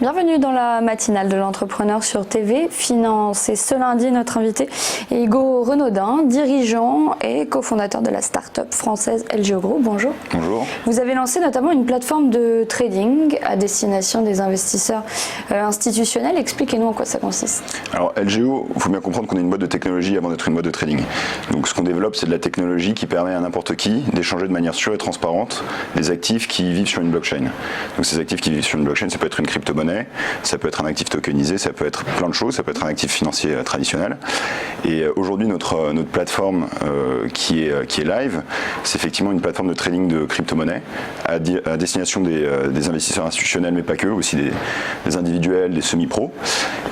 Bienvenue dans la matinale de l'entrepreneur sur TV Finance. Et ce lundi, notre invité est Hugo Renaudin, dirigeant et cofondateur de la start-up française LGO Group. Bonjour. Bonjour. Vous avez lancé notamment une plateforme de trading à destination des investisseurs institutionnels. Expliquez-nous en quoi ça consiste. Alors LGO, il faut bien comprendre qu'on est une boîte de technologie avant d'être une boîte de trading. Donc ce qu'on développe, c'est de la technologie qui permet à n'importe qui d'échanger de manière sûre et transparente des actifs qui vivent sur une blockchain. Donc ces actifs qui vivent sur une blockchain, ça peut être une crypto-monnaie, ça peut être un actif tokenisé, ça peut être plein de choses, ça peut être un actif financier traditionnel. Et aujourd'hui, notre plateforme qui est live, c'est effectivement une plateforme de trading de crypto-monnaie à destination des investisseurs institutionnels, mais pas que, aussi des individuels, des semi-pros.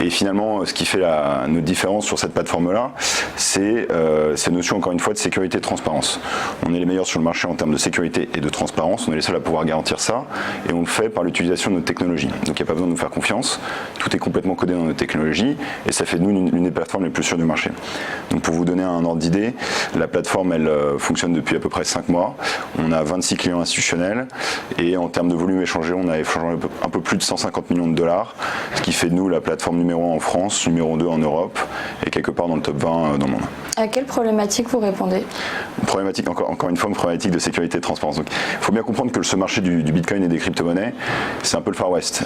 Et finalement, ce qui fait notre différence sur cette plateforme-là, c'est cette notion, encore une fois, de sécurité et de transparence. On est les meilleurs sur le marché en termes de sécurité et de transparence, on est les seuls à pouvoir garantir ça, et on le fait par l'utilisation de notre technologie. Donc il n'y a pas besoin de nous faire confiance, tout est complètement codé dans notre technologie, et ça fait de nous l'une des plateformes les plus sûres du marché. Donc pour vous donner un ordre d'idée, la plateforme, elle fonctionne depuis à peu près 5 mois, on a 26 clients institutionnels, et en termes de volume échangé, on a échangé un peu plus de 150 millions de dollars, ce qui fait de nous la plateforme numéro 1 en France, numéro 2 en Europe, et quelque part dans le top 20 dans le monde. À quelle problématique vous répondez ? Problématique, encore une fois, une problématique de sécurité et de transparence. Donc, il faut bien comprendre que ce marché du Bitcoin et des crypto-monnaies, c'est un peu le Far West.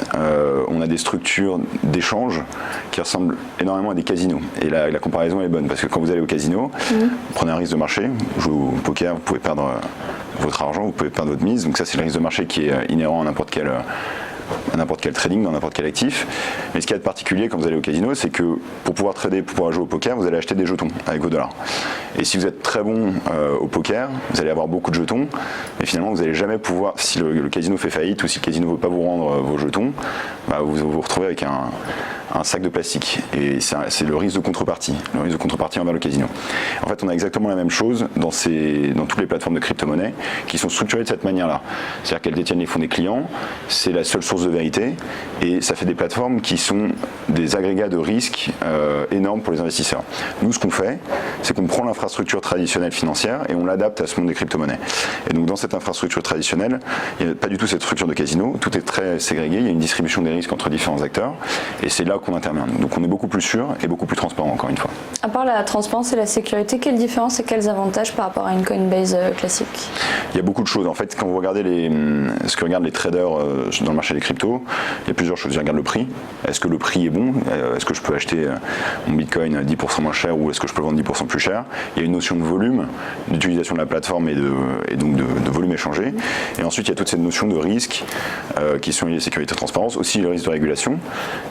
On a des structures d'échange qui ressemblent énormément à des casinos. Et la comparaison est bonne, parce que quand vous allez au casino, vous prenez un risque de marché, vous jouez au poker, vous pouvez perdre votre argent, vous pouvez perdre votre mise. Donc ça, c'est le risque de marché qui est inhérent à n'importe quel trading, dans n'importe quel actif. Mais ce qu'il y a de particulier quand vous allez au casino, c'est que pour pouvoir trader, pour pouvoir jouer au poker, vous allez acheter des jetons avec vos dollars. Et si vous êtes très bon au poker, vous allez avoir beaucoup de jetons, mais finalement vous n'allez jamais pouvoir, si le casino fait faillite ou si le casino ne veut pas vous rendre vos jetons, vous vous retrouvez avec un sac de plastique. Et c'est le risque de contrepartie envers le casino. En fait, on a exactement la même chose dans toutes les plateformes de crypto-monnaie qui sont structurées de cette manière-là. C'est-à-dire qu'elles détiennent les fonds des clients, c'est la seule source de vérité, et ça fait des plateformes qui sont des agrégats de risques énormes pour les investisseurs. Nous, ce qu'on fait, c'est qu'on prend l'infrastructure traditionnelle financière et on l'adapte à ce monde des crypto-monnaies. Et donc dans cette infrastructure traditionnelle, il n'y a pas du tout cette structure de casino, tout est très ségrégué, il y a une distribution des risques entre différents acteurs, et c'est là qu'on intervient. Donc on est beaucoup plus sûr et beaucoup plus transparent, encore une fois. À part la transparence et la sécurité, quelle différence et quels avantages par rapport à une Coinbase classique ? Il y a beaucoup de choses. En fait, quand vous regardez ce que regardent les traders dans le marché des cryptos, il y a plusieurs choses. Ils regardent le prix. Est-ce que le prix est bon ? Est-ce que je peux acheter mon Bitcoin 10% moins cher ou est-ce que je peux le vendre 10% plus cher ? Il y a une notion de volume, d'utilisation de la plateforme et donc de volume échangé. Et ensuite, il y a toute cette notion de risque qui sont liées à sécurité et transparence, aussi le risque de régulation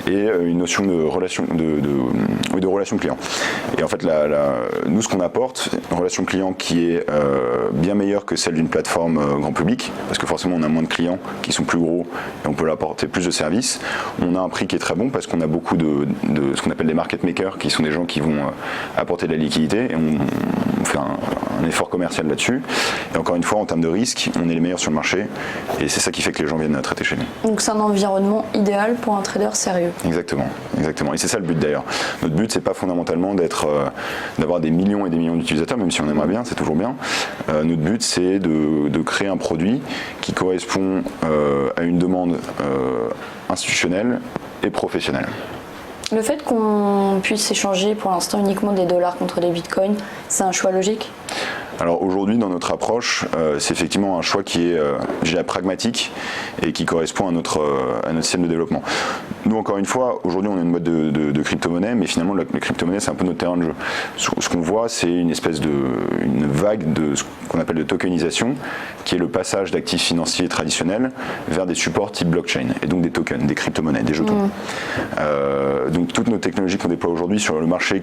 et une notion de relation client. Et en fait, nous, ce qu'on apporte, une relation client qui est bien meilleure que celle d'une plateforme grand public, parce que forcément, on a moins de clients qui sont plus gros et on peut leur apporter plus de services. On a un prix qui est très bon parce qu'on a beaucoup de ce qu'on appelle des market makers, qui sont des gens qui vont apporter de la liquidité, et on fait un effort commercial là-dessus. Et encore une fois, en termes de risque, on est les meilleurs sur le marché, et c'est ça qui fait que les gens viennent traiter chez nous. Donc c'est un environnement idéal pour un trader sérieux. Exactement. Et c'est ça le but d'ailleurs. Notre but, c'est pas fondamentalement d'avoir des millions et des millions d'utilisateurs, même si on aimerait bien, c'est toujours bien. Notre but, c'est de créer un produit qui correspond à une demande institutionnelle et professionnelle. Le fait qu'on puisse échanger pour l'instant uniquement des dollars contre des bitcoins, c'est un choix logique ? Alors aujourd'hui, dans notre approche, c'est effectivement un choix qui est, je dirais, pragmatique et qui correspond à notre système de développement. Nous, encore une fois, aujourd'hui, on est une boîte de crypto-monnaie, mais finalement, la crypto-monnaie, c'est un peu notre terrain de jeu. Ce qu'on voit, c'est une vague de ce qu'on appelle de tokenisation, qui est le passage d'actifs financiers traditionnels vers des supports type blockchain, et donc des tokens, des crypto-monnaies, des jetons. Donc toutes nos technologies qu'on déploie aujourd'hui sur le marché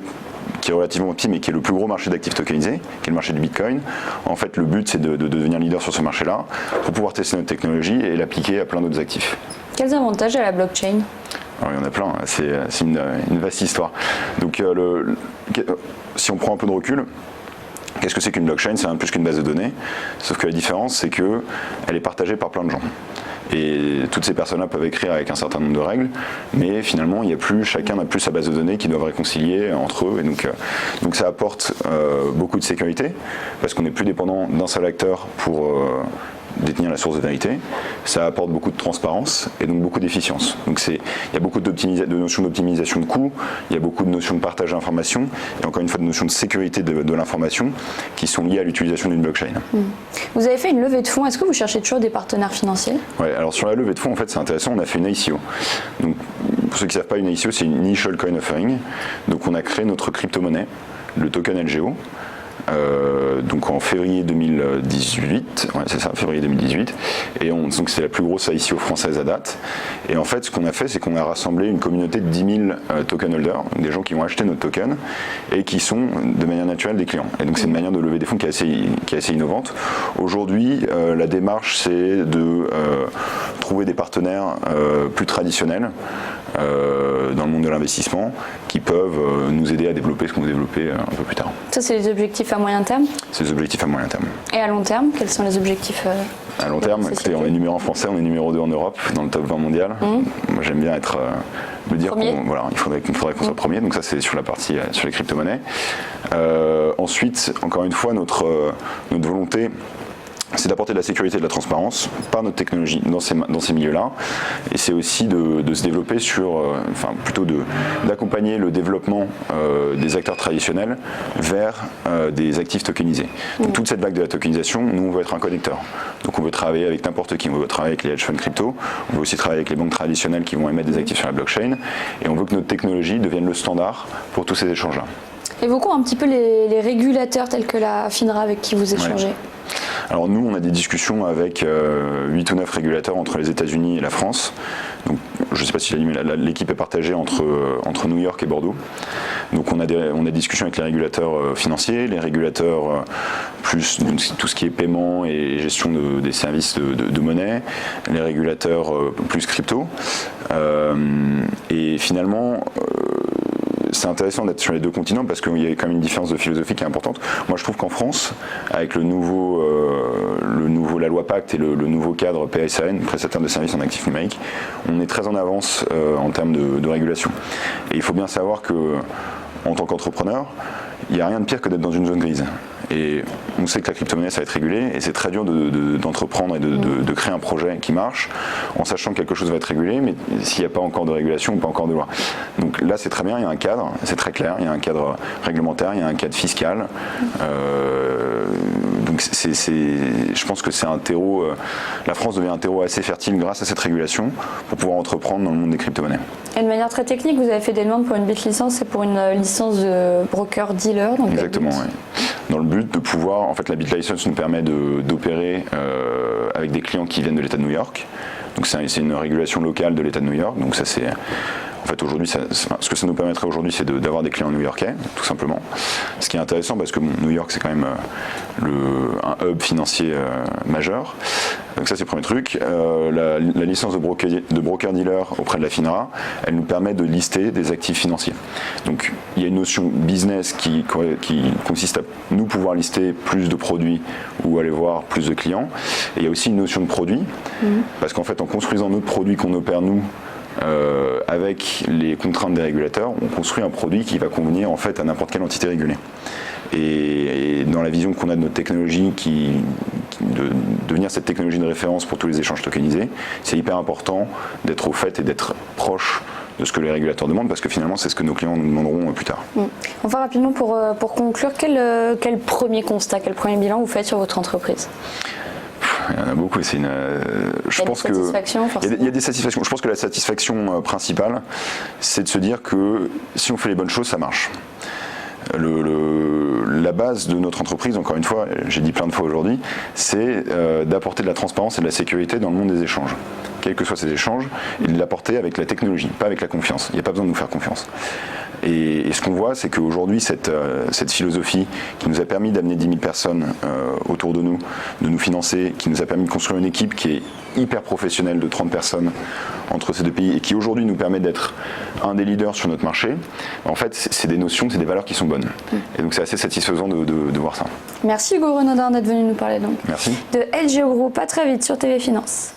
qui est relativement petit, mais qui est le plus gros marché d'actifs tokenisés, qui est le marché du Bitcoin. En fait, le but, c'est de devenir leader sur ce marché-là pour pouvoir tester notre technologie et l'appliquer à plein d'autres actifs. Quels avantages a la blockchain ? Alors, il y en a plein, c'est une vaste histoire. Donc, si on prend un peu de recul, qu'est-ce que c'est qu'une blockchain ? C'est rien de plus qu'une base de données, sauf que la différence, c'est qu'elle est partagée par plein de gens. Et toutes ces personnes-là peuvent écrire avec un certain nombre de règles, mais finalement, chacun n'a plus sa base de données qu'ils doivent réconcilier entre eux. Et donc ça apporte beaucoup de sécurité, parce qu'on n'est plus dépendant d'un seul acteur pour détenir la source de vérité, ça apporte beaucoup de transparence et donc beaucoup d'efficience. Donc il y a beaucoup de notions d'optimisation de coûts, il y a beaucoup de notions de partage d'informations et encore une fois de notions de sécurité de l'information qui sont liées à l'utilisation d'une blockchain. Vous avez fait une levée de fonds, est-ce que vous cherchez toujours des partenaires financiers? Oui, alors sur la levée de fonds, en fait c'est intéressant, on a fait une ICO. Donc pour ceux qui ne savent pas, une ICO c'est une Initial Coin Offering. Donc on a créé notre crypto-monnaie, le token LGO. Donc en février 2018, ouais, c'est ça, février 2018, et donc c'est la plus grosse ICO française à date. Et en fait, ce qu'on a fait, c'est qu'on a rassemblé une communauté de 10 000 token holders, des gens qui ont acheté notre token et qui sont de manière naturelle des clients. Et donc c'est une manière de lever des fonds qui est assez innovante. Aujourd'hui, la démarche, c'est de trouver des partenaires plus traditionnels dans le monde de l'investissement qui peuvent nous aider à développer ce qu'on veut développer un peu plus tard. Ça, c'est les objectifs à moyen terme? C'est les objectifs à moyen terme. Et à long terme, quels sont les objectifs à long terme, écoutez, on est numéro 1 français, on est numéro 2 en Europe, dans le top 20 mondial. Moi j'aime bien me dire qu'il faudrait qu'on soit premier, donc ça c'est sur la partie, sur les crypto-monnaies. Ensuite, encore une fois, notre volonté, c'est d'apporter de la sécurité et de la transparence par notre technologie dans ces milieux-là. Et c'est aussi de se développer d'accompagner le développement des acteurs traditionnels vers des actifs tokenisés. Donc toute cette vague de la tokenisation, nous on veut être un connecteur. Donc on veut travailler avec n'importe qui, on veut travailler avec les hedge funds crypto, on veut aussi travailler avec les banques traditionnelles qui vont émettre des actifs sur la blockchain, et on veut que notre technologie devienne le standard pour tous ces échanges-là. Évoquons un petit peu les régulateurs tels que la FINRA avec qui vous échangez. Ouais. Alors nous, on a des discussions avec 8 ou 9 régulateurs entre les États-Unis et la France. Donc, je ne sais pas si l'équipe est partagée entre New York et Bordeaux. Donc on a des discussions avec les régulateurs financiers, les régulateurs plus tout ce qui est paiement et gestion des services de monnaie, les régulateurs plus crypto. Et finalement, c'est intéressant d'être sur les deux continents parce qu'il y a quand même une différence de philosophie qui est importante. Moi, je trouve qu'en France, avec la loi Pacte et le nouveau cadre PSAN, prestataire de services en actifs numériques, on est très en avance en termes de régulation. Et il faut bien savoir que, en tant qu'entrepreneur, il n'y a rien de pire que d'être dans une zone grise. Et on sait que la crypto-monnaie, ça va être régulé, et c'est très dur d'entreprendre et de créer un projet qui marche, en sachant que quelque chose va être régulé, mais s'il n'y a pas encore de régulation, pas encore de loi. Donc là, c'est très bien, il y a un cadre, c'est très clair, il y a un cadre réglementaire, il y a un cadre fiscal. Donc je pense que c'est un terreau, la France devient un terreau assez fertile grâce à cette régulation pour pouvoir entreprendre dans le monde des crypto-monnaies. Et de manière très technique, vous avez fait des demandes pour une BitLicence et pour une licence de broker-dealer. Exactement, oui. Dans le but de pouvoir, en fait la BitLicense nous permet d'opérer avec des clients qui viennent de l'État de New York. Donc c'est une régulation locale de l'État de New York. Donc ça c'est, en fait aujourd'hui, ce que ça nous permettrait aujourd'hui, c'est d'avoir des clients new-yorkais, tout simplement. Ce qui est intéressant parce que New York c'est quand même un hub financier majeur. Donc ça c'est le premier truc. La licence de broker-dealer auprès de la FINRA, elle nous permet de lister des actifs financiers. Donc il y a une notion business qui consiste à nous pouvoir lister plus de produits ou aller voir plus de clients. Et il y a aussi une notion de produit, parce qu'en fait en construisant notre produit qu'on opère nous, avec les contraintes des régulateurs, on construit un produit qui va convenir en fait à n'importe quelle entité régulée. Et dans la vision qu'on a de notre technologie, de devenir cette technologie de référence pour tous les échanges tokenisés, c'est hyper important d'être au fait et d'être proche de ce que les régulateurs demandent, parce que finalement c'est ce que nos clients nous demanderont plus tard. Enfin rapidement pour conclure, quel premier constat, quel premier bilan vous faites sur votre entreprise? Il y en a beaucoup. Je pense que il y a des satisfactions. Je pense que la satisfaction principale, c'est de se dire que si on fait les bonnes choses, ça marche. La base de notre entreprise, encore une fois, j'ai dit plein de fois aujourd'hui, c'est d'apporter de la transparence et de la sécurité dans le monde des échanges. Quels que soient ces échanges, et de l'apporter avec la technologie, pas avec la confiance. Il n'y a pas besoin de nous faire confiance. Et ce qu'on voit, c'est qu'aujourd'hui, cette philosophie qui nous a permis d'amener 10 000 personnes autour de nous financer, qui nous a permis de construire une équipe qui est hyper professionnelle de 30 personnes entre ces deux pays et qui aujourd'hui nous permet d'être un des leaders sur notre marché, en fait, c'est des notions, c'est des valeurs qui sont bonnes. Et donc c'est assez satisfaisant de voir ça. Merci Hugo Renaudin d'être venu nous parler donc. Merci. De LGO Group, à très vite sur TV Finance.